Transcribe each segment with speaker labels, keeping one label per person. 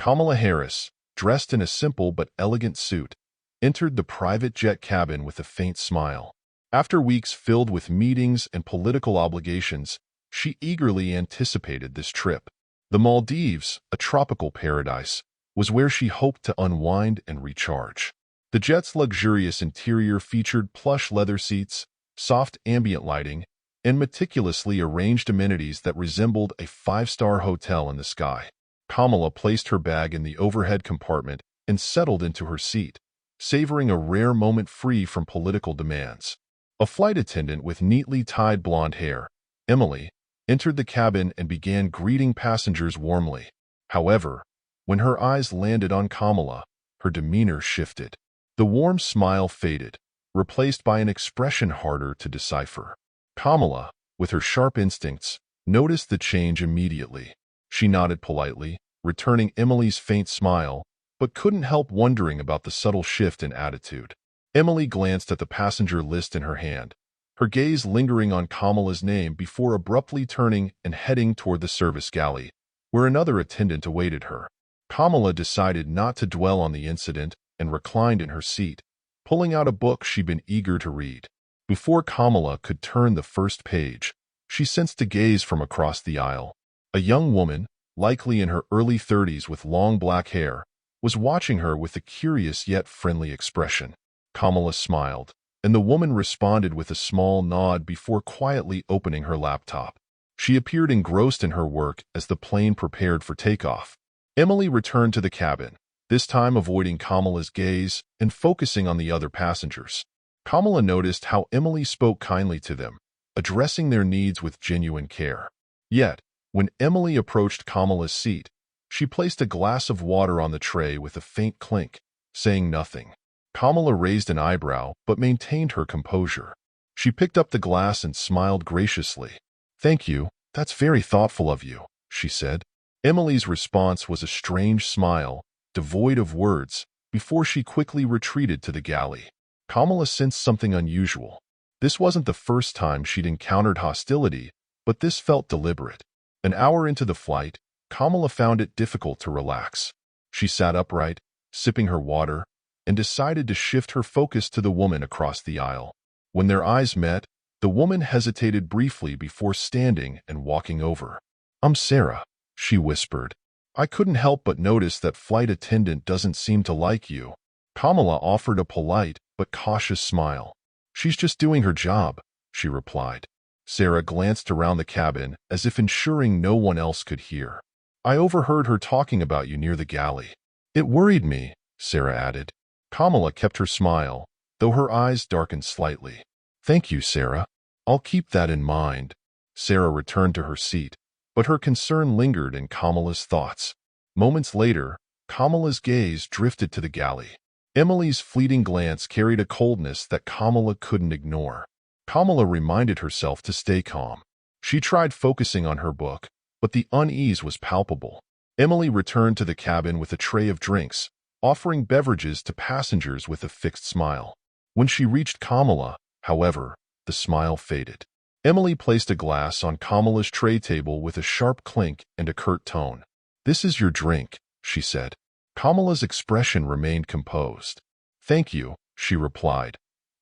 Speaker 1: Kamala Harris, dressed in a simple but elegant suit, entered the private jet cabin with a faint smile. After weeks filled with meetings and political obligations, she eagerly anticipated this trip. The Maldives, a tropical paradise, was where she hoped to unwind and recharge. The jet's luxurious interior featured plush leather seats, soft ambient lighting, and meticulously arranged amenities that resembled a five-star hotel in the sky. Kamala placed her bag in the overhead compartment and settled into her seat, savoring a rare moment free from political demands. A flight attendant with neatly tied blonde hair, Emily, entered the cabin and began greeting passengers warmly. However, when her eyes landed on Kamala, her demeanor shifted. The warm smile faded, replaced by an expression harder to decipher. Kamala, with her sharp instincts, noticed the change immediately. She nodded politely, returning Emily's faint smile, but couldn't help wondering about the subtle shift in attitude. Emily glanced at the passenger list in her hand, her gaze lingering on Kamala's name before abruptly turning and heading toward the service galley, where another attendant awaited her. Kamala decided not to dwell on the incident and reclined in her seat, pulling out a book she'd been eager to read. Before Kamala could turn the first page, she sensed a gaze from across the aisle. A young woman, likely in her early 30s with long black hair, was watching her with a curious yet friendly expression. Kamala smiled, and the woman responded with a small nod before quietly opening her laptop. She appeared engrossed in her work as the plane prepared for takeoff. Emily returned to the cabin, this time avoiding Kamala's gaze and focusing on the other passengers. Kamala noticed how Emily spoke kindly to them, addressing their needs with genuine care. Yet, when Emily approached Kamala's seat, she placed a glass of water on the tray with a faint clink, saying nothing. Kamala raised an eyebrow but maintained her composure. She picked up the glass and smiled graciously. "Thank you, that's very thoughtful of you," she said. Emily's response was a strange smile, devoid of words, before she quickly retreated to the galley. Kamala sensed something unusual. This wasn't the first time she'd encountered hostility, but this felt deliberate. An hour into the flight, Kamala found it difficult to relax. She sat upright, sipping her water, and decided to shift her focus to the woman across the aisle. When their eyes met, the woman hesitated briefly before standing and walking over. "I'm Sarah," she whispered. "I couldn't help but notice that flight attendant doesn't seem to like you." Kamala offered a polite but cautious smile. "She's just doing her job," she replied. Sarah glanced around the cabin as if ensuring no one else could hear. "I overheard her talking about you near the galley. It worried me," Sarah added. Kamala kept her smile, though her eyes darkened slightly. "Thank you, Sarah. I'll keep that in mind." Sarah returned to her seat, but her concern lingered in Kamala's thoughts. Moments later, Kamala's gaze drifted to the galley. Emily's fleeting glance carried a coldness that Kamala couldn't ignore. Kamala reminded herself to stay calm. She tried focusing on her book, but the unease was palpable. Emily returned to the cabin with a tray of drinks, offering beverages to passengers with a fixed smile. When she reached Kamala, however, the smile faded. Emily placed a glass on Kamala's tray table with a sharp clink and a curt tone. "This is your drink," she said. Kamala's expression remained composed. "Thank you," she replied,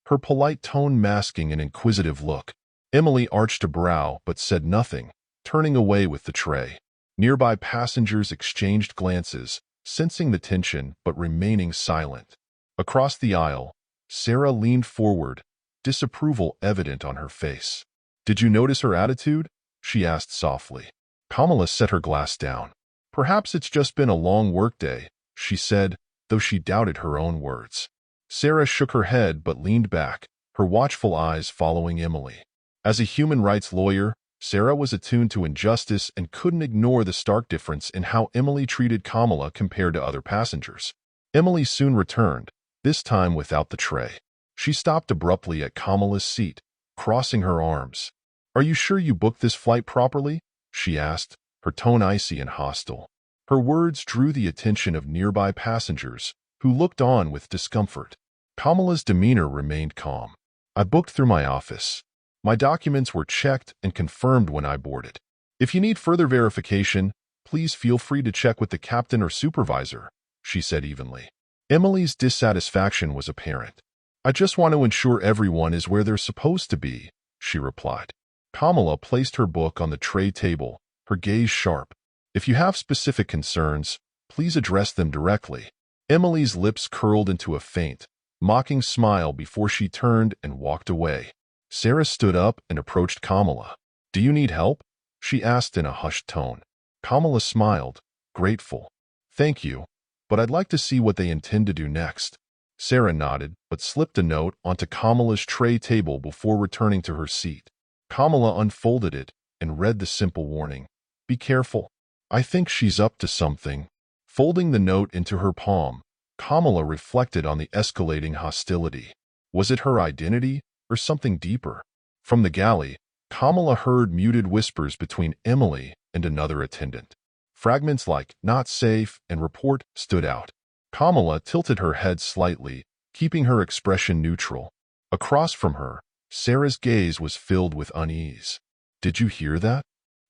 Speaker 1: her polite tone masking an inquisitive look. Emily arched a brow but said nothing, turning away with the tray. Nearby passengers exchanged glances, sensing the tension but remaining silent. Across the aisle, Sarah leaned forward, disapproval evident on her face. "Did you notice her attitude?" she asked softly. Kamala set her glass down. "Perhaps it's just been a long workday," she said, though she doubted her own words. Sarah shook her head but leaned back, her watchful eyes following Emily. As a human rights lawyer, Sarah was attuned to injustice and couldn't ignore the stark difference in how Emily treated Kamala compared to other passengers. Emily soon returned, this time without the tray. She stopped abruptly at Kamala's seat, crossing her arms. "Are you sure you booked this flight properly?" she asked, her tone icy and hostile. Her words drew the attention of nearby passengers, who looked on with discomfort. Kamala's demeanor remained calm. "I booked through my office. My documents were checked and confirmed when I boarded. If you need further verification, Please feel free to check with the captain or supervisor, she said evenly. Emily's dissatisfaction was apparent. I just want to ensure everyone is where they're supposed to be, she replied. Kamala placed her book on the tray table, her gaze sharp. If you have specific concerns, please address them directly. Emily's lips curled into a faint, mocking smile before she turned and walked away. Sarah stood up and approached Kamala. Do you need help? She asked in a hushed tone. Kamala smiled, grateful. Thank you, but I'd like to see what they intend to do next. Sarah nodded, but slipped a note onto Kamala's tray table before returning to her seat. Kamala unfolded it and read the simple warning. Be careful. I think she's up to something. Folding the note into her palm, Kamala reflected on the escalating hostility. Was it her identity or something deeper? From the galley, Kamala heard muted whispers between Emily and another attendant. Fragments like "not safe" and "report" stood out. Kamala tilted her head slightly, keeping her expression neutral. Across from her, Sarah's gaze was filled with unease. Did you hear that?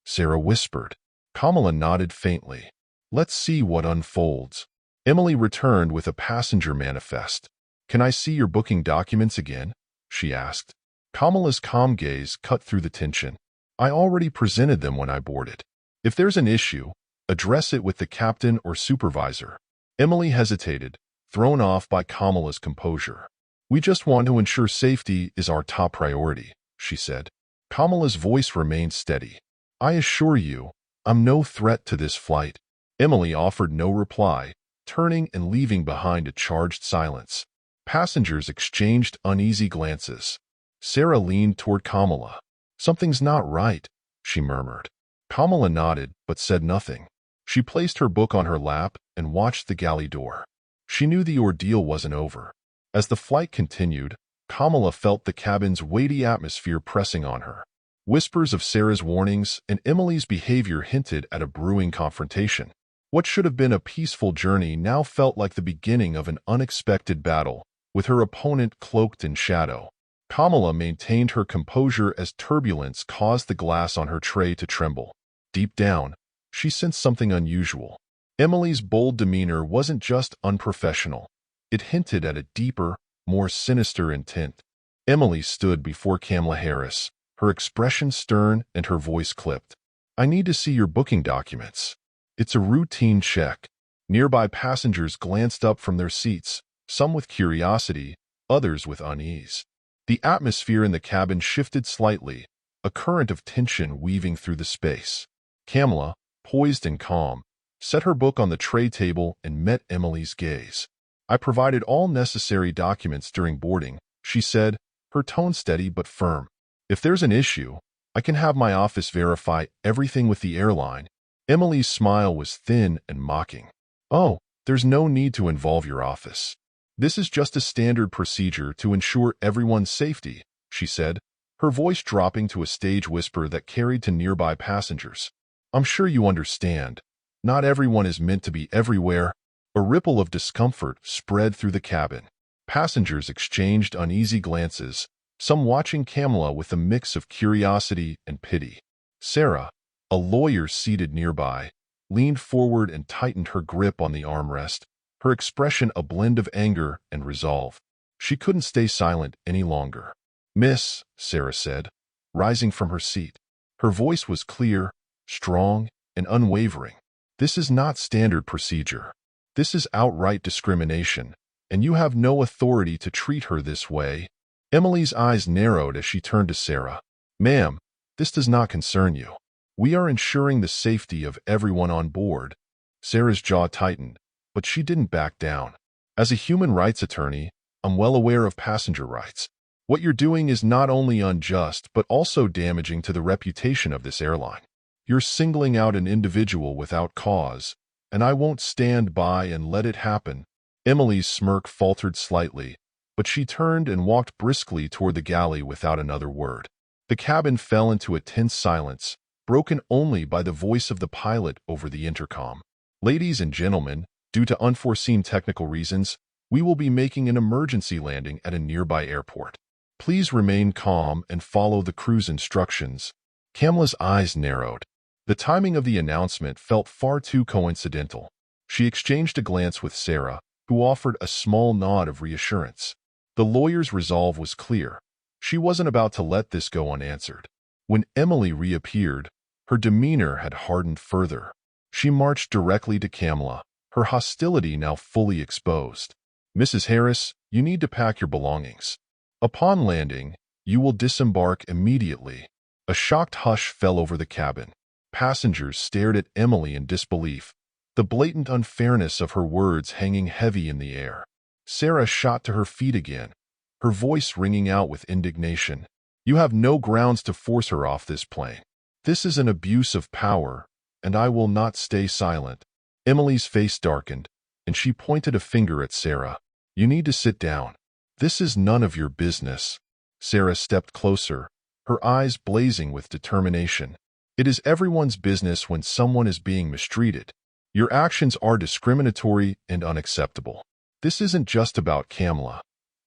Speaker 1: Sarah whispered. Kamala nodded faintly. Let's see what unfolds. Emily returned with a passenger manifest. Can I see your booking documents again? She asked. Kamala's calm gaze cut through the tension. I already presented them when I boarded. If there's an issue, address it with the captain or supervisor. Emily hesitated, thrown off by Kamala's composure. We just want to ensure safety is our top priority, she said. Kamala's voice remained steady. I assure you, I'm no threat to this flight. Emily offered no reply, turning and leaving behind a charged silence. Passengers exchanged uneasy glances. Sarah leaned toward Kamala. Something's not right, she murmured. Kamala nodded, but said nothing. She placed her book on her lap and watched the galley door. She knew the ordeal wasn't over. As the flight continued, Kamala felt the cabin's weighty atmosphere pressing on her. Whispers of Sarah's warnings and Emily's behavior hinted at a brewing confrontation. What should have been a peaceful journey now felt like the beginning of an unexpected battle, with her opponent cloaked in shadow. Kamala maintained her composure as turbulence caused the glass on her tray to tremble. Deep down, she sensed something unusual. Emily's bold demeanor wasn't just unprofessional. It hinted at a deeper, more sinister intent. Emily stood before Kamala Harris, her expression stern and her voice clipped. I need to see your booking documents. It's a routine check. Nearby passengers glanced up from their seats, some with curiosity, others with unease. The atmosphere in the cabin shifted slightly, a current of tension weaving through the space. Kamala, poised and calm, set her book on the tray table and met Emily's gaze. I provided all necessary documents during boarding, she said, her tone steady but firm. If there's an issue, I can have my office verify everything with the airline. Emily's smile was thin and mocking. Oh, there's no need to involve your office. This is just a standard procedure to ensure everyone's safety, she said, her voice dropping to a stage whisper that carried to nearby passengers. I'm sure you understand. Not everyone is meant to be everywhere. A ripple of discomfort spread through the cabin. Passengers exchanged uneasy glances, some watching Kamala with a mix of curiosity and pity. Sarah, a lawyer seated nearby, leaned forward and tightened her grip on the armrest, her expression a blend of anger and resolve. She couldn't stay silent any longer. Miss, Sarah said, rising from her seat. Her voice was clear, strong, and unwavering. This is not standard procedure. This is outright discrimination, and you have no authority to treat her this way. Emily's eyes narrowed as she turned to Sarah. Ma'am, this does not concern you. We are ensuring the safety of everyone on board. Sarah's jaw tightened, but she didn't back down. As a human rights attorney, I'm well aware of passenger rights. What you're doing is not only unjust, but also damaging to the reputation of this airline. You're singling out an individual without cause, and I won't stand by and let it happen. Emily's smirk faltered slightly, but she turned and walked briskly toward the galley without another word. The cabin fell into a tense silence, broken only by the voice of the pilot over the intercom. Ladies and gentlemen, due to unforeseen technical reasons, we will be making an emergency landing at a nearby airport. Please remain calm and follow the crew's instructions. Kamala's eyes narrowed. The timing of the announcement felt far too coincidental. She exchanged a glance with Sarah, who offered a small nod of reassurance. The lawyer's resolve was clear. She wasn't about to let this go unanswered. When Emily reappeared, her demeanor had hardened further. She marched directly to Kamala, her hostility now fully exposed. "Mrs. Harris, you need to pack your belongings. Upon landing, you will disembark immediately." A shocked hush fell over the cabin. Passengers stared at Emily in disbelief, the blatant unfairness of her words hanging heavy in the air. Sarah shot to her feet again, her voice ringing out with indignation. "You have no grounds to force her off this plane. This is an abuse of power, and I will not stay silent." Emily's face darkened, and she pointed a finger at Sarah. "You need to sit down. This is none of your business." Sarah stepped closer, her eyes blazing with determination. "It is everyone's business when someone is being mistreated. Your actions are discriminatory and unacceptable. This isn't just about Kamala.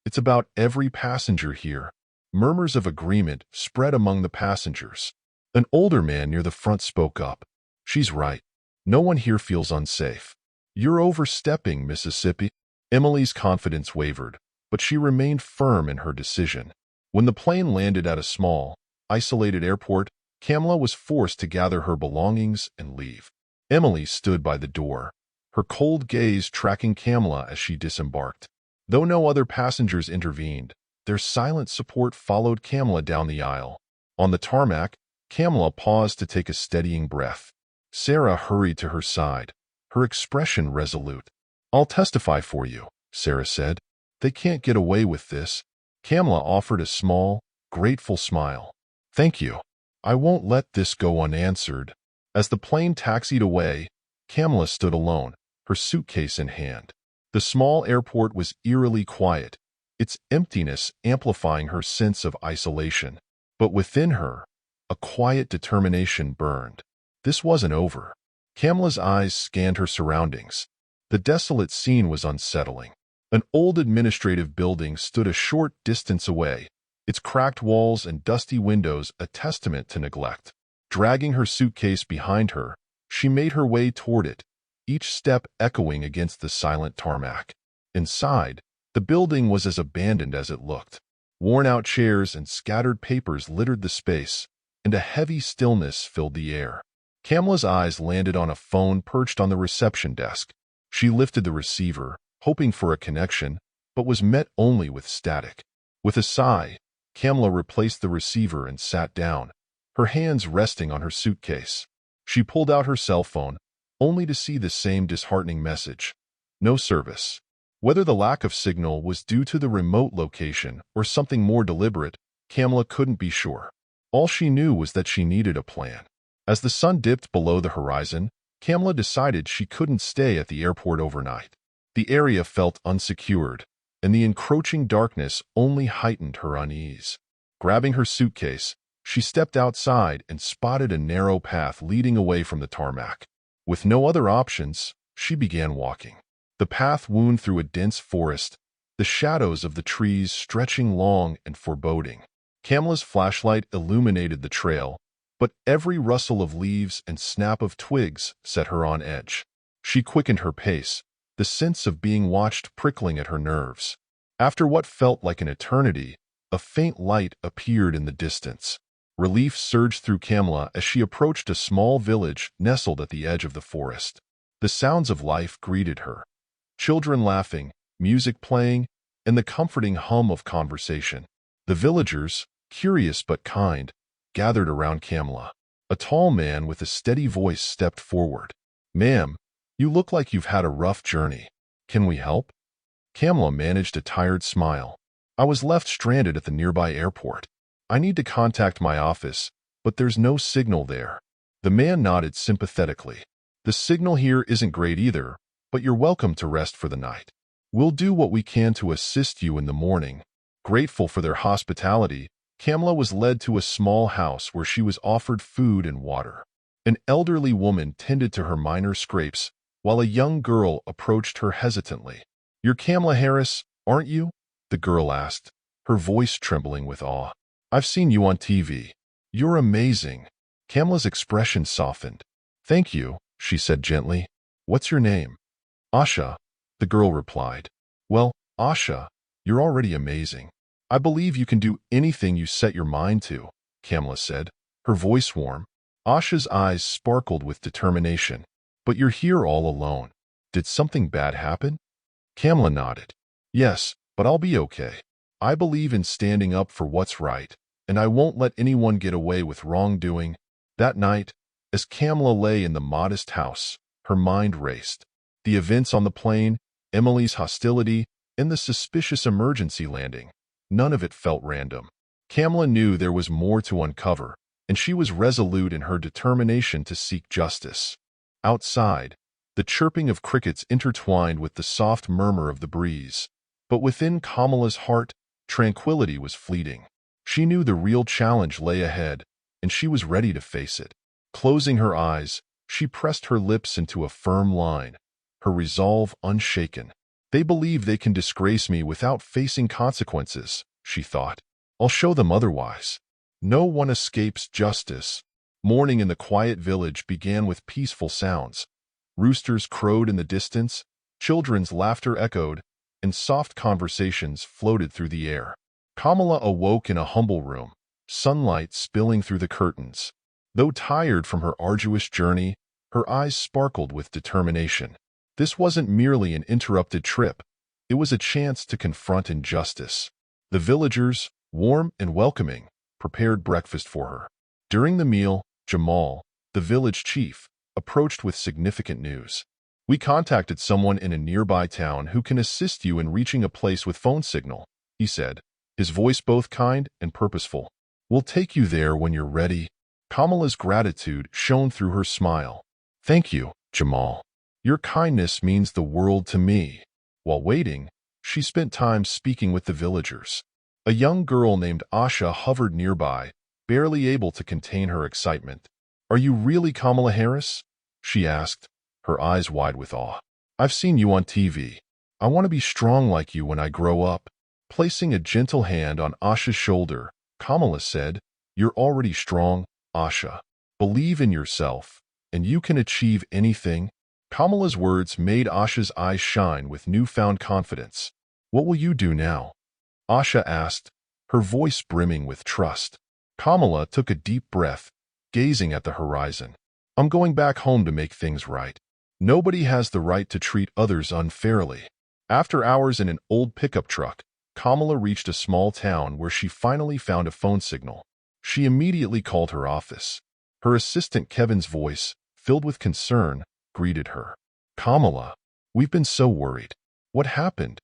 Speaker 1: It's about every passenger here." Murmurs of agreement spread among the passengers. An older man near the front spoke up. "She's right. No one here feels unsafe." "You're overstepping, Mississippi." Emily's confidence wavered, but she remained firm in her decision. When the plane landed at a small, isolated airport, Kamala was forced to gather her belongings and leave. Emily stood by the door, her cold gaze tracking Kamala as she disembarked. Though no other passengers intervened, their silent support followed Kamala down the aisle. On the tarmac, Kamala paused to take a steadying breath. Sarah hurried to her side, her expression resolute. "I'll testify for you," Sarah said. "They can't get away with this." Kamala offered a small, grateful smile. "Thank you. I won't let this go unanswered." As the plane taxied away, Kamala stood alone, her suitcase in hand. The small airport was eerily quiet, its emptiness amplifying her sense of isolation. But within her, a quiet determination burned. This wasn't over. Kamala's eyes scanned her surroundings. The desolate scene was unsettling. An old administrative building stood a short distance away, its cracked walls and dusty windows a testament to neglect. Dragging her suitcase behind her, she made her way toward it, each step echoing against the silent tarmac. Inside, the building was as abandoned as it looked. Worn-out chairs and scattered papers littered the space, and a heavy stillness filled the air. Kamala's eyes landed on a phone perched on the reception desk. She lifted the receiver, hoping for a connection, but was met only with static. With a sigh, Kamala replaced the receiver and sat down, her hands resting on her suitcase. She pulled out her cell phone, only to see the same disheartening message: no service. Whether the lack of signal was due to the remote location or something more deliberate, Kamala couldn't be sure. All she knew was that she needed a plan. As the sun dipped below the horizon, Kamala decided she couldn't stay at the airport overnight. The area felt unsecured, and the encroaching darkness only heightened her unease. Grabbing her suitcase, she stepped outside and spotted a narrow path leading away from the tarmac. With no other options, she began walking. The path wound through a dense forest, the shadows of the trees stretching long and foreboding. Kamala's flashlight illuminated the trail, but every rustle of leaves and snap of twigs set her on edge. She quickened her pace, the sense of being watched prickling at her nerves. After what felt like an eternity, a faint light appeared in the distance. Relief surged through Kamala as she approached a small village nestled at the edge of the forest. The sounds of life greeted her. Children laughing, music playing, and the comforting hum of conversation. The villagers, curious but kind, gathered around Kamala. A tall man with a steady voice stepped forward. "Ma'am, you look like you've had a rough journey. Can we help?" Kamala managed a tired smile. "I was left stranded at the nearby airport. I need to contact my office, but there's no signal there." The man nodded sympathetically. "The signal here isn't great either, but you're welcome to rest for the night. We'll do what we can to assist you in the morning." Grateful for their hospitality, Kamala was led to a small house where she was offered food and water. An elderly woman tended to her minor scrapes, while a young girl approached her hesitantly. "You're Kamala Harris, aren't you?" the girl asked, her voice trembling with awe. "I've seen you on TV. You're amazing." Kamala's expression softened. "Thank you," she said gently. "What's your name?" "Asha," the girl replied. "Well, Asha, you're already amazing. I believe you can do anything you set your mind to," Kamala said, her voice warm. Asha's eyes sparkled with determination. "But you're here all alone. Did something bad happen?" Kamala nodded. "Yes, but I'll be okay. I believe in standing up for what's right, and I won't let anyone get away with wrongdoing." That night, as Kamala lay in the modest house, her mind raced. The events on the plane, Emily's hostility, and the suspicious emergency landing. None of it felt random. Kamala knew there was more to uncover, and she was resolute in her determination to seek justice. Outside, the chirping of crickets intertwined with the soft murmur of the breeze. But within Kamala's heart, tranquility was fleeting. She knew the real challenge lay ahead, and she was ready to face it. Closing her eyes, she pressed her lips into a firm line, her resolve unshaken. "They believe they can disgrace me without facing consequences," she thought. "I'll show them otherwise." No one escapes justice. Morning in the quiet village began with peaceful sounds. Roosters crowed in the distance, children's laughter echoed, and soft conversations floated through the air. Kamala awoke in a humble room, sunlight spilling through the curtains. Though tired from her arduous journey, her eyes sparkled with determination. This wasn't merely an interrupted trip. It was a chance to confront injustice. The villagers, warm and welcoming, prepared breakfast for her. During the meal, Jamal, the village chief, approached with significant news. "We contacted someone in a nearby town who can assist you in reaching a place with phone signal," he said, his voice both kind and purposeful. "We'll take you there when you're ready." Kamala's gratitude shone through her smile. "Thank you, Jamal. Your kindness means the world to me." While waiting, she spent time speaking with the villagers. A young girl named Asha hovered nearby, barely able to contain her excitement. "Are you really Kamala Harris?" she asked, her eyes wide with awe. "I've seen you on TV. I want to be strong like you when I grow up." Placing a gentle hand on Asha's shoulder, Kamala said, "You're already strong, Asha. Believe in yourself, and you can achieve anything." Kamala's words made Asha's eyes shine with newfound confidence. "What will you do now?" Asha asked, her voice brimming with trust. Kamala took a deep breath, gazing at the horizon. "I'm going back home to make things right. Nobody has the right to treat others unfairly." After hours in an old pickup truck, Kamala reached a small town where she finally found a phone signal. She immediately called her office. Her assistant Kevin's voice, filled with concern, greeted her. "Kamala, we've been so worried. What happened?"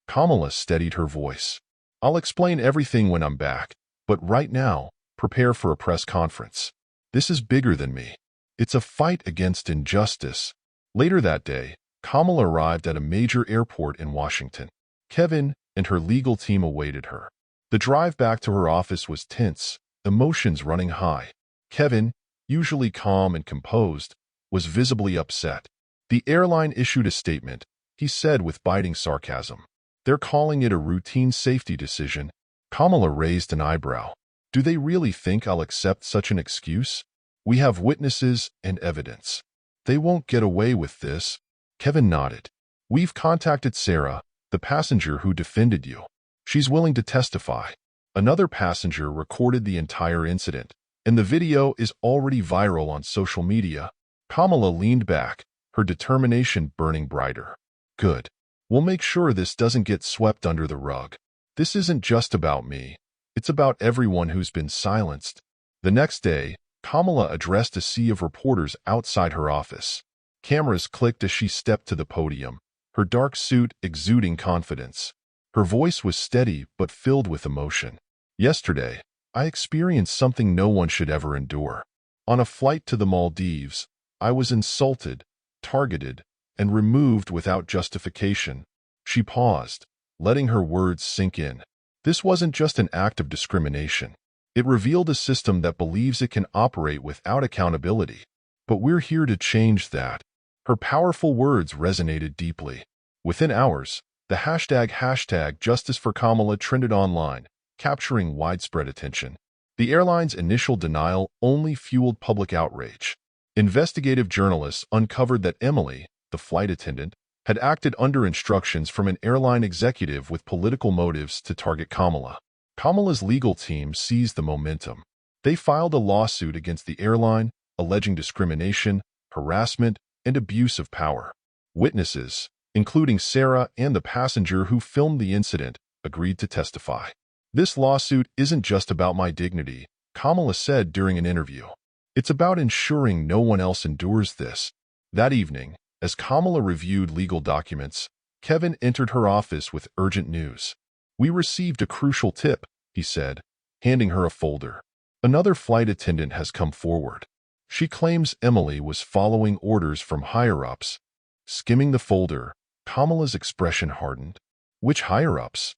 Speaker 1: Kamala steadied her voice. "I'll explain everything when I'm back, but right now, prepare for a press conference. This is bigger than me. It's a fight against injustice." Later that day, Kamala arrived at a major airport in Washington. Kevin and her legal team awaited her. The drive back to her office was tense, emotions running high. Kevin, usually calm and composed, was visibly upset. The airline issued a statement, he said with biting sarcasm. "They're calling it a routine safety decision." Kamala raised an eyebrow. "Do they really think I'll accept such an excuse? We have witnesses and evidence. They won't get away with this." Kevin nodded. "We've contacted Sarah, the passenger who defended you. She's willing to testify." Another passenger recorded the entire incident, and the video is already viral on social media. Kamala leaned back, her determination burning brighter. "Good. We'll make sure this doesn't get swept under the rug. This isn't just about me. It's about everyone who's been silenced." The next day, Kamala addressed a sea of reporters outside her office. Cameras clicked as she stepped to the podium, her dark suit exuding confidence. Her voice was steady but filled with emotion. "Yesterday, I experienced something no one should ever endure. On a flight to the Maldives, I was insulted, targeted, and removed without justification." She paused, letting her words sink in. This wasn't just an act of discrimination. It revealed a system that believes it can operate without accountability. But we're here to change that. Her powerful words resonated deeply. Within hours, the hashtag #JusticeForKamala trended online, capturing widespread attention. The airline's initial denial only fueled public outrage. Investigative journalists uncovered that Emily, the flight attendant, had acted under instructions from an airline executive with political motives to target Kamala. Kamala's legal team seized the momentum. They filed a lawsuit against the airline, alleging discrimination, harassment, and abuse of power. Witnesses, including Sarah and the passenger who filmed the incident, agreed to testify. "This lawsuit isn't just about my dignity," Kamala said during an interview. "It's about ensuring no one else endures this." That evening, as Kamala reviewed legal documents, Kevin entered her office with urgent news. "We received a crucial tip," he said, handing her a folder. "Another flight attendant has come forward. She claims Emily was following orders from higher-ups." Skimming the folder, Kamala's expression hardened. "Which higher-ups?"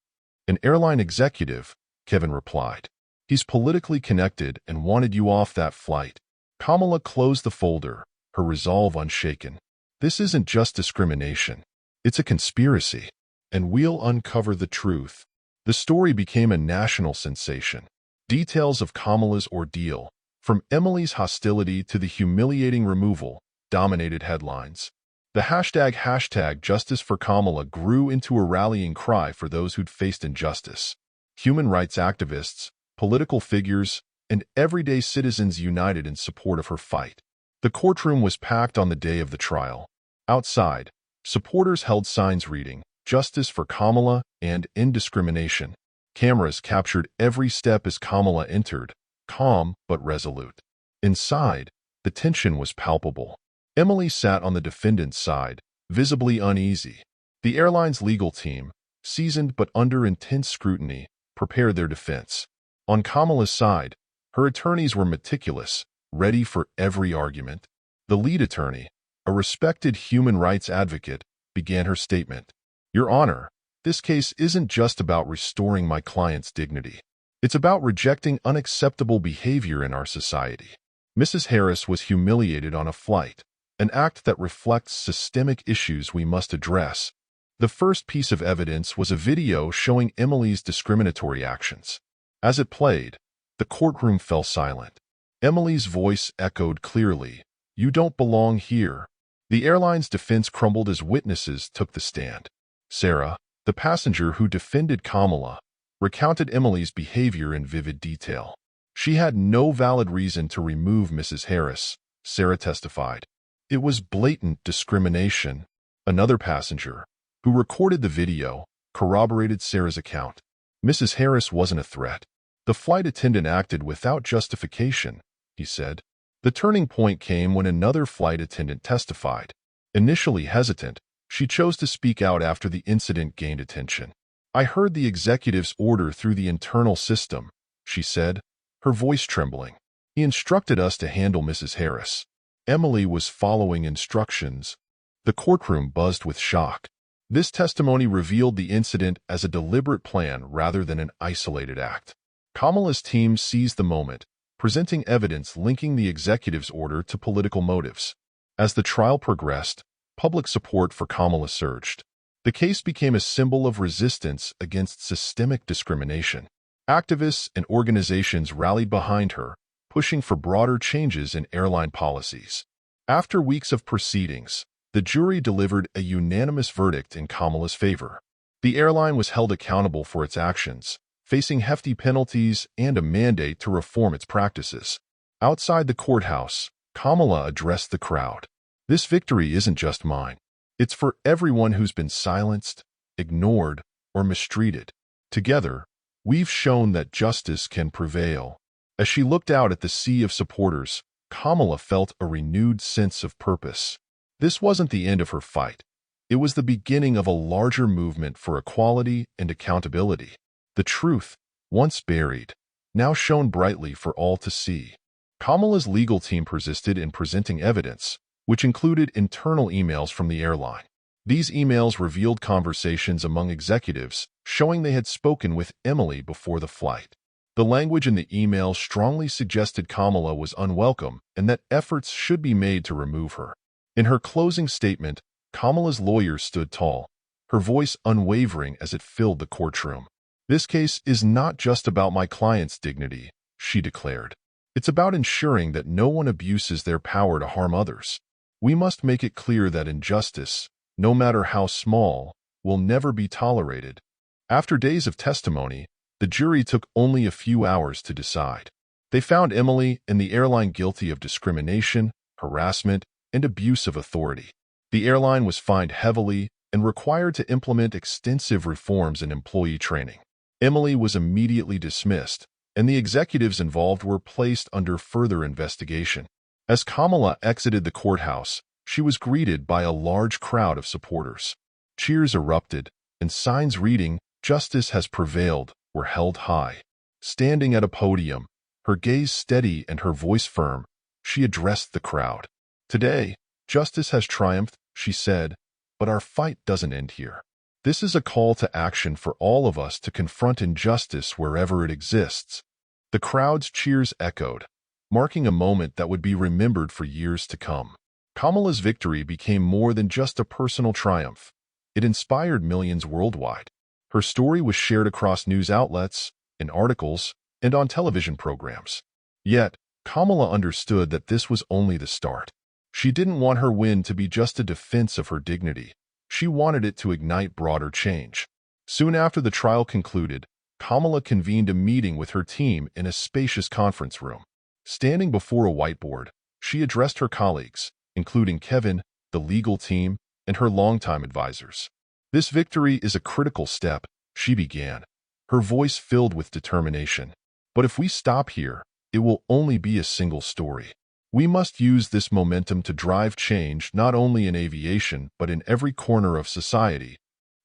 Speaker 1: "An airline executive," Kevin replied. "He's politically connected and wanted you off that flight." Kamala closed the folder, her resolve unshaken. "This isn't just discrimination. It's a conspiracy. And we'll uncover the truth." The story became a national sensation. Details of Kamala's ordeal, from Emily's hostility to the humiliating removal, dominated headlines. The hashtag Justice for Kamala grew into a rallying cry for those who'd faced injustice. Human rights activists, political figures, and everyday citizens united in support of her fight. The courtroom was packed on the day of the trial. Outside, supporters held signs reading, "Justice for Kamala" and "End discrimination." Cameras captured every step as Kamala entered, calm but resolute. Inside, the tension was palpable. Emily sat on the defendant's side, visibly uneasy. The airline's legal team, seasoned but under intense scrutiny, prepared their defense. On Kamala's side, her attorneys were meticulous, ready for every argument. The lead attorney, a respected human rights advocate, began her statement. "Your Honor, this case isn't just about restoring my client's dignity. It's about rejecting unacceptable behavior in our society. Mrs. Harris was humiliated on a flight, an act that reflects systemic issues we must address." The first piece of evidence was a video showing Emily's discriminatory actions. As it played, the courtroom fell silent. Emily's voice echoed clearly, "You don't belong here." The airline's defense crumbled as witnesses took the stand. Sarah, the passenger who defended Kamala, recounted Emily's behavior in vivid detail. "She had no valid reason to remove Mrs. Harris," Sarah testified. "It was blatant discrimination." Another passenger, who recorded the video, corroborated Sarah's account. "Mrs. Harris wasn't a threat. The flight attendant acted without justification," he said. The turning point came when another flight attendant testified. Initially hesitant, she chose to speak out after the incident gained attention. "I heard the executive's order through the internal system," she said, her voice trembling. "He instructed us to handle Mrs. Harris. Emily was following instructions." The courtroom buzzed with shock. This testimony revealed the incident as a deliberate plan rather than an isolated act. Kamala's team seized the moment, presenting evidence linking the executive's order to political motives. As the trial progressed, public support for Kamala surged. The case became a symbol of resistance against systemic discrimination. Activists and organizations rallied behind her, pushing for broader changes in airline policies. After weeks of proceedings, the jury delivered a unanimous verdict in Kamala's favor. The airline was held accountable for its actions, facing hefty penalties and a mandate to reform its practices. Outside the courthouse, Kamala addressed the crowd. "This victory isn't just mine. It's for everyone who's been silenced, ignored, or mistreated. Together, we've shown that justice can prevail." As she looked out at the sea of supporters, Kamala felt a renewed sense of purpose. This wasn't the end of her fight. It was the beginning of a larger movement for equality and accountability. The truth, once buried, now shone brightly for all to see. Kamala's legal team persisted in presenting evidence, which included internal emails from the airline. These emails revealed conversations among executives, showing they had spoken with Emily before the flight. The language in the emails strongly suggested Kamala was unwelcome and that efforts should be made to remove her. In her closing statement, Kamala's lawyer stood tall, her voice unwavering as it filled the courtroom. "This case is not just about my client's dignity," she declared. It's about ensuring that no one abuses their power to harm others. We must make it clear that injustice, no matter how small, will never be tolerated. After days of testimony, the jury took only a few hours to decide. They found Emily and the airline guilty of discrimination, harassment, and abuse of authority. The airline was fined heavily and required to implement extensive reforms in employee training. Emily was immediately dismissed, and the executives involved were placed under further investigation. As Kamala exited the courthouse, she was greeted by a large crowd of supporters. Cheers erupted, and signs reading, "Justice has prevailed," were held high. Standing at a podium, her gaze steady and her voice firm, she addressed the crowd. "Today, justice has triumphed," she said, "but our fight doesn't end here. This is a call to action for all of us to confront injustice wherever it exists." The crowd's cheers echoed, marking a moment that would be remembered for years to come. Kamala's victory became more than just a personal triumph. It inspired millions worldwide. Her story was shared across news outlets, in articles, and on television programs. Yet, Kamala understood that this was only the start. She didn't want her win to be just a defense of her dignity. She wanted it to ignite broader change. Soon after the trial concluded, Kamala convened a meeting with her team in a spacious conference room. Standing before a whiteboard, she addressed her colleagues, including Kevin, the legal team, and her longtime advisors. "This victory is a critical step," she began, her voice filled with determination. "But if we stop here, it will only be a single story. We must use this momentum to drive change not only in aviation but in every corner of society."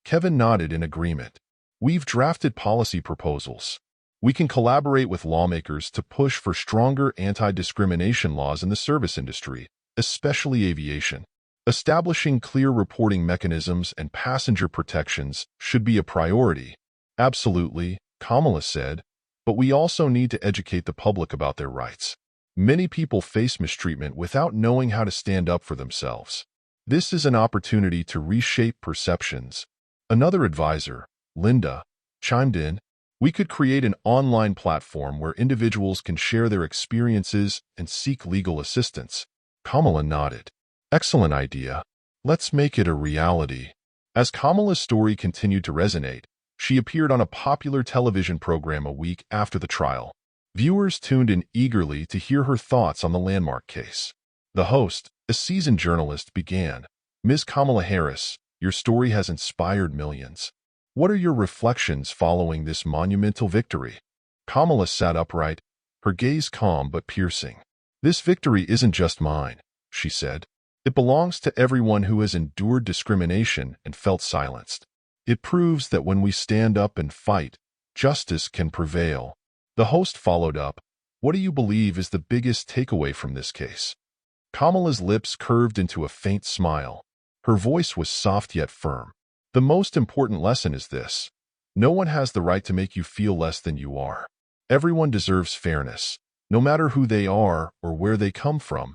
Speaker 1: Kevin nodded in agreement. "We've drafted policy proposals. We can collaborate with lawmakers to push for stronger anti-discrimination laws in the service industry, especially aviation. Establishing clear reporting mechanisms and passenger protections should be a priority." "Absolutely," Kamala said, "but we also need to educate the public about their rights. Many people face mistreatment without knowing how to stand up for themselves. This is an opportunity to reshape perceptions." Another advisor, Linda, chimed in, "We could create an online platform where individuals can share their experiences and seek legal assistance." Kamala nodded. "Excellent idea. Let's make it a reality." As Kamala's story continued to resonate, she appeared on a popular television program a week after the trial. Viewers tuned in eagerly to hear her thoughts on the landmark case. The host, a seasoned journalist, began, "Ms. Kamala Harris, your story has inspired millions. What are your reflections following this monumental victory?" Kamala sat upright, her gaze calm but piercing. "This victory isn't just mine," she said. "It belongs to everyone who has endured discrimination and felt silenced. It proves that when we stand up and fight, justice can prevail." The host followed up, "What do you believe is the biggest takeaway from this case?" Kamala's lips curved into a faint smile. Her voice was soft yet firm. "The most important lesson is this: no one has the right to make you feel less than you are. Everyone deserves fairness, no matter who they are or where they come from."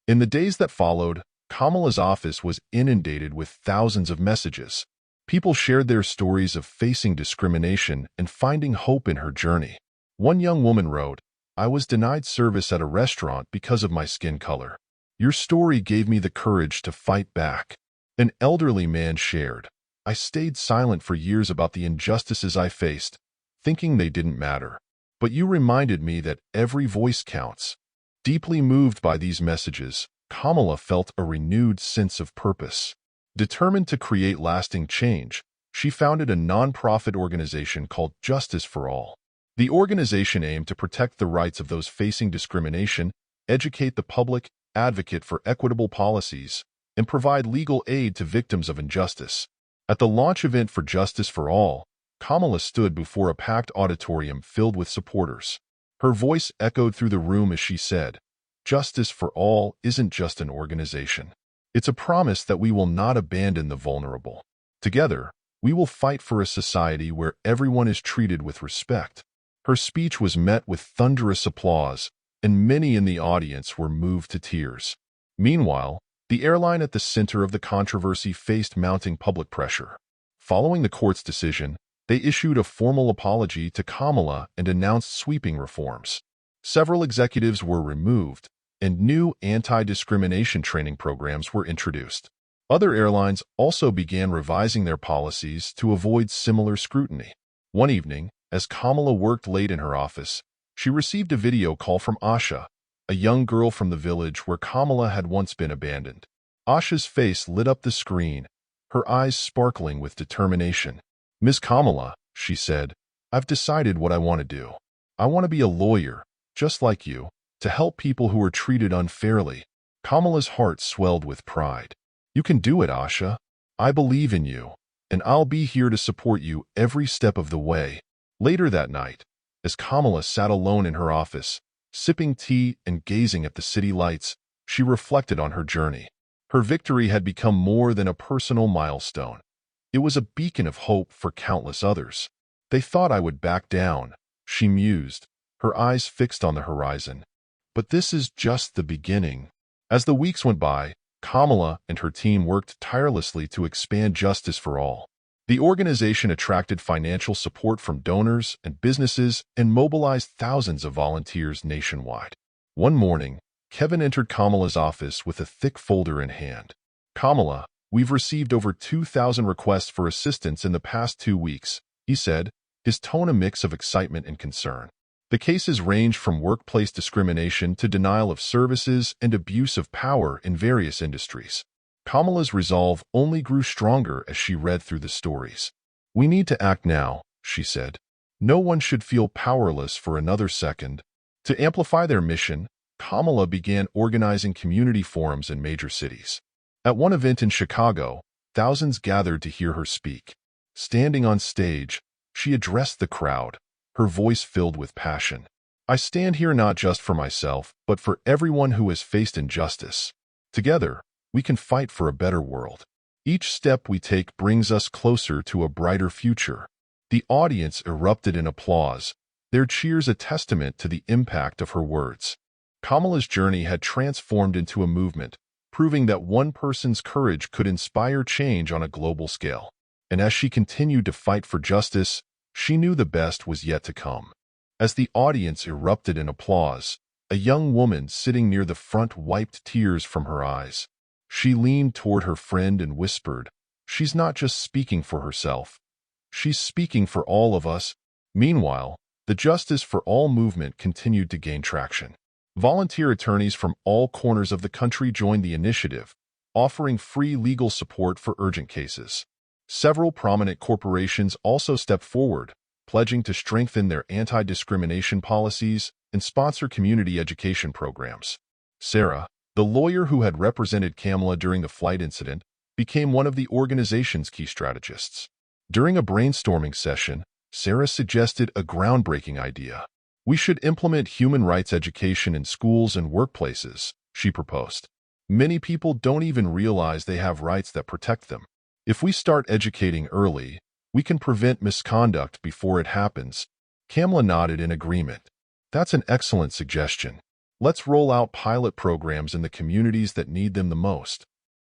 Speaker 1: In the days that followed, Kamala's office was inundated with thousands of messages. People shared their stories of facing discrimination and finding hope in her journey. One young woman wrote, "I was denied service at a restaurant because of my skin color. Your story gave me the courage to fight back." An elderly man shared, "I stayed silent for years about the injustices I faced, thinking they didn't matter. But you reminded me that every voice counts." Deeply moved by these messages, Kamala felt a renewed sense of purpose. Determined to create lasting change, she founded a nonprofit organization called Justice for All. The organization aimed to protect the rights of those facing discrimination, educate the public, advocate for equitable policies, and provide legal aid to victims of injustice. At the launch event for Justice for All, Kamala stood before a packed auditorium filled with supporters. Her voice echoed through the room as she said, "Justice for All isn't just an organization. It's a promise that we will not abandon the vulnerable. Together, we will fight for a society where everyone is treated with respect." Her speech was met with thunderous applause, and many in the audience were moved to tears. Meanwhile, the airline at the center of the controversy faced mounting public pressure. Following the court's decision, they issued a formal apology to Kamala and announced sweeping reforms. Several executives were removed, and new anti-discrimination training programs were introduced. Other airlines also began revising their policies to avoid similar scrutiny. One evening, as Kamala worked late in her office, she received a video call from Asha, a young girl from the village where Kamala had once been abandoned. Asha's face lit up the screen, her eyes sparkling with determination. "Miss Kamala," she said, "I've decided what I want to do. I want to be a lawyer, just like you, to help people who are treated unfairly." Kamala's heart swelled with pride. "You can do it, Asha. I believe in you, and I'll be here to support you every step of the way." Later that night, as Kamala sat alone in her office, sipping tea and gazing at the city lights, she reflected on her journey. Her victory had become more than a personal milestone. It was a beacon of hope for countless others. "They thought I would back down," she mused, her eyes fixed on the horizon. "But this is just the beginning." As the weeks went by, Kamala and her team worked tirelessly to expand justice for all. The organization attracted financial support from donors and businesses and mobilized thousands of volunteers nationwide. One morning, Kevin entered Kamala's office with a thick folder in hand. "Kamala, we've received over 2,000 requests for assistance in the past 2 weeks," he said, his tone a mix of excitement and concern. The cases range from workplace discrimination to denial of services and abuse of power in various industries. Kamala's resolve only grew stronger as she read through the stories. "We need to act now," she said. "No one should feel powerless for another second." To amplify their mission, Kamala began organizing community forums in major cities. At one event in Chicago, thousands gathered to hear her speak. Standing on stage, she addressed the crowd, her voice filled with passion. "I stand here not just for myself, but for everyone who has faced injustice. Together, we can fight for a better world. Each step we take brings us closer to a brighter future." The audience erupted in applause, their cheers a testament to the impact of her words. Kamala's journey had transformed into a movement, proving that one person's courage could inspire change on a global scale. And as she continued to fight for justice, she knew the best was yet to come. As the audience erupted in applause, a young woman sitting near the front wiped tears from her eyes. She leaned toward her friend and whispered, "She's not just speaking for herself. She's speaking for all of us." Meanwhile, the Justice for All movement continued to gain traction. Volunteer attorneys from all corners of the country joined the initiative, offering free legal support for urgent cases. Several prominent corporations also stepped forward, pledging to strengthen their anti-discrimination policies and sponsor community education programs. Sarah, the lawyer who had represented Kamala during the flight incident, became one of the organization's key strategists. During a brainstorming session, Sarah suggested a groundbreaking idea. "We should implement human rights education in schools and workplaces," she proposed. "Many people don't even realize they have rights that protect them. If we start educating early, we can prevent misconduct before it happens." Kamala nodded in agreement. "That's an excellent suggestion. Let's roll out pilot programs in the communities that need them the most."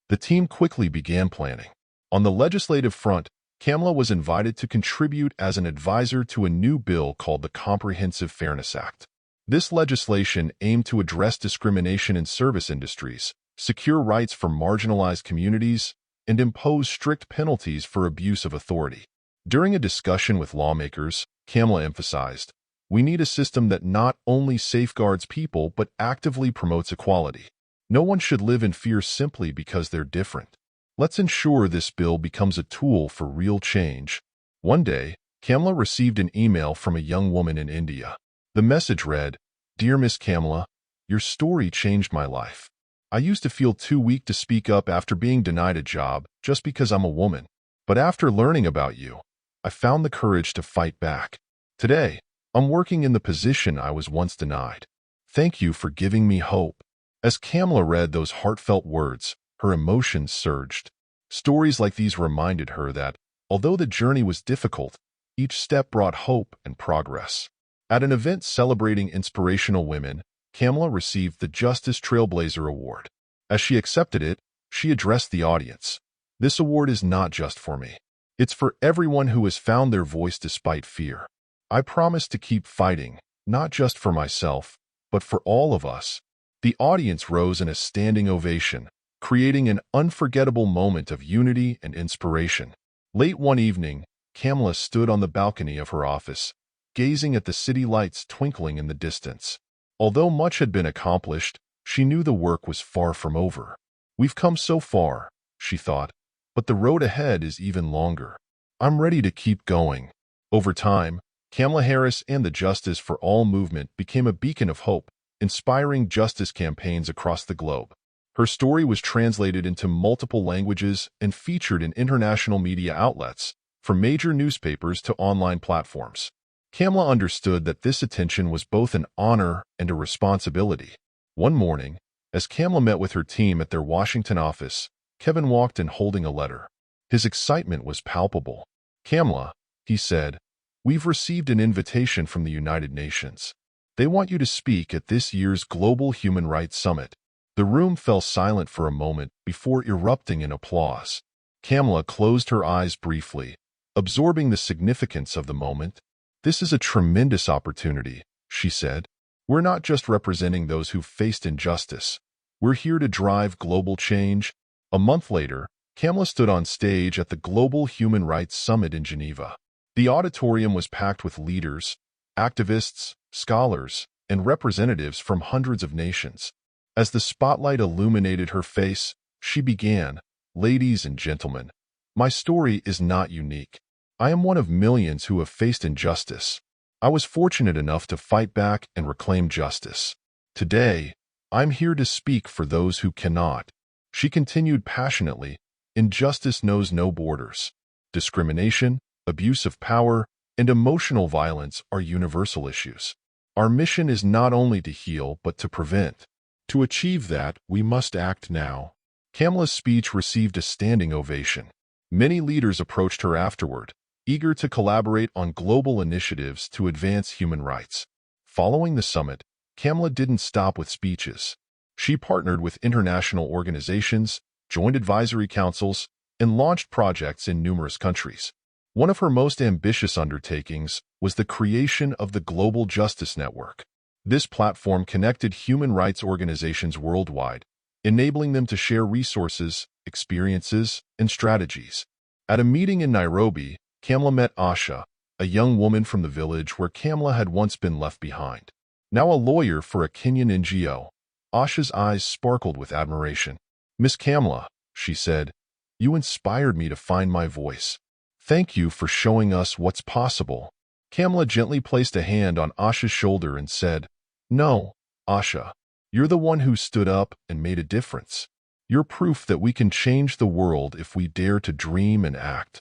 Speaker 1: The team quickly began planning. On the legislative front, Kamala was invited to contribute as an advisor to a new bill called the Comprehensive Fairness Act. This legislation aimed to address discrimination in service industries, secure rights for marginalized communities, and impose strict penalties for abuse of authority. During a discussion with lawmakers, Kamala emphasized, "We need a system that not only safeguards people but actively promotes equality. No one should live in fear simply because they're different. Let's ensure this bill becomes a tool for real change." One day, Kamala received an email from a young woman in India. The message read, "Dear Miss Kamala, your story changed my life. I used to feel too weak to speak up after being denied a job just because I'm a woman. But after learning about you, I found the courage to fight back. Today, I'm working in the position I was once denied. Thank you for giving me hope." As Kamala read those heartfelt words, her emotions surged. Stories like these reminded her that, although the journey was difficult, each step brought hope and progress. At an event celebrating inspirational women, Kamala received the Justice Trailblazer Award. As she accepted it, she addressed the audience. "This award is not just for me. It's for everyone who has found their voice despite fear. I promise to keep fighting, not just for myself, but for all of us. The audience rose in a standing ovation, creating an unforgettable moment of unity and inspiration. Late one evening, Kamala stood on the balcony of her office, gazing at the city lights twinkling in the distance. Although much had been accomplished, she knew the work was far from over. "We've come so far," she thought, "but the road ahead is even longer. I'm ready to keep going." Over time, Kamala Harris and the Justice for All movement became a beacon of hope, inspiring justice campaigns across the globe. Her story was translated into multiple languages and featured in international media outlets, from major newspapers to online platforms. Kamala understood that this attention was both an honor and a responsibility. One morning, as Kamala met with her team at their Washington office, Kevin walked in holding a letter. His excitement was palpable. "Kamala," he said, "we've received an invitation from the United Nations. They want you to speak at this year's Global Human Rights Summit." The room fell silent for a moment before erupting in applause. Kamala closed her eyes briefly, absorbing the significance of the moment. "This is a tremendous opportunity," she said. "We're not just representing those who've faced injustice. We're here to drive global change." A month later, Kamala stood on stage at the Global Human Rights Summit in Geneva. The auditorium was packed with leaders, activists, scholars, and representatives from hundreds of nations. As the spotlight illuminated her face, she began, "Ladies and gentlemen, my story is not unique. I am one of millions who have faced injustice. I was fortunate enough to fight back and reclaim justice. Today, I'm here to speak for those who cannot." She continued passionately, "Injustice knows no borders. Discrimination, abuse of power, and emotional violence are universal issues. Our mission is not only to heal but to prevent. To achieve that, we must act now." Kamala's speech received a standing ovation. Many leaders approached her afterward, eager to collaborate on global initiatives to advance human rights. Following the summit, Kamala didn't stop with speeches. She partnered with international organizations, joined advisory councils, and launched projects in numerous countries. One of her most ambitious undertakings was the creation of the Global Justice Network. This platform connected human rights organizations worldwide, enabling them to share resources, experiences, and strategies. At a meeting in Nairobi, Kamala met Asha, a young woman from the village where Kamala had once been left behind. Now a lawyer for a Kenyan NGO, Asha's eyes sparkled with admiration. "Miss Kamala," she said, "you inspired me to find my voice. Thank you for showing us what's possible." Kamala gently placed a hand on Asha's shoulder and said, "No, Asha, you're the one who stood up and made a difference. You're proof that we can change the world if we dare to dream and act."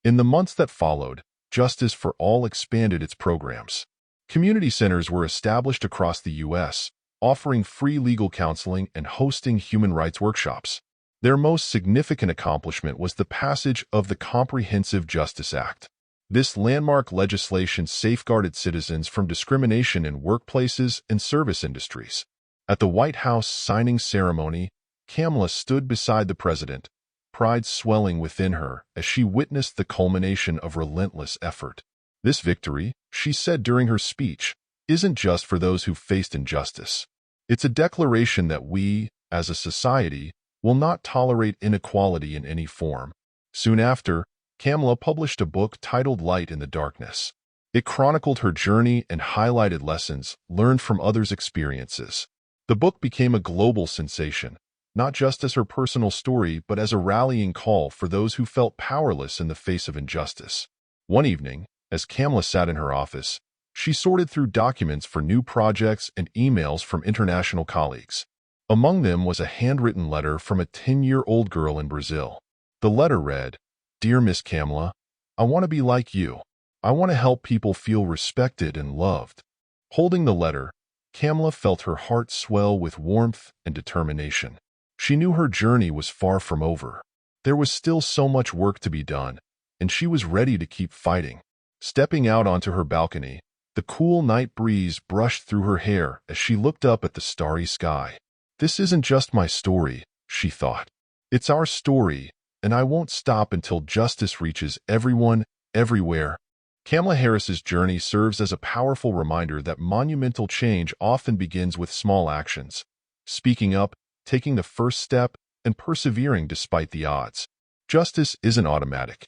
Speaker 1: In the months that followed, Justice for All expanded its programs. Community centers were established across the U.S., offering free legal counseling and hosting human rights workshops. Their most significant accomplishment was the passage of the Comprehensive Justice Act. This landmark legislation safeguarded citizens from discrimination in workplaces and service industries. At the White House signing ceremony, Kamala stood beside the president, pride swelling within her as she witnessed the culmination of relentless effort. "This victory," she said during her speech, "isn't just for those who faced injustice. It's a declaration that we, as a society, will not tolerate inequality in any form." Soon after, Kamala published a book titled Light in the Darkness. It chronicled her journey and highlighted lessons learned from others' experiences. The book became a global sensation, not just as her personal story but as a rallying call for those who felt powerless in the face of injustice. One evening, as Kamala sat in her office, she sorted through documents for new projects and emails from international colleagues. Among them was a handwritten letter from a 10-year-old girl in Brazil. The letter read, "Dear Miss Kamala, I want to be like you. I want to help people feel respected and loved." Holding the letter, Kamala felt her heart swell with warmth and determination. She knew her journey was far from over. There was still so much work to be done, and she was ready to keep fighting. Stepping out onto her balcony, the cool night breeze brushed through her hair as she looked up at the starry sky. "This isn't just my story," she thought. "It's our story, and I won't stop until justice reaches everyone, everywhere." Kamala Harris's journey serves as a powerful reminder that monumental change often begins with small actions, speaking up, taking the first step, and persevering despite the odds. Justice isn't automatic.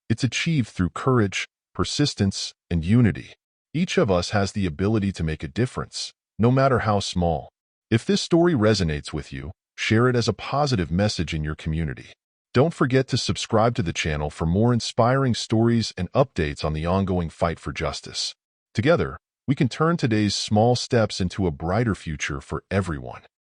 Speaker 1: It's achieved through courage, persistence, and unity. Each of us has the ability to make a difference, no matter how small. If this story resonates with you, share it as a positive message in your community. Don't forget to subscribe to the channel for more inspiring stories and updates on the ongoing fight for justice. Together, we can turn today's small steps into a brighter future for everyone.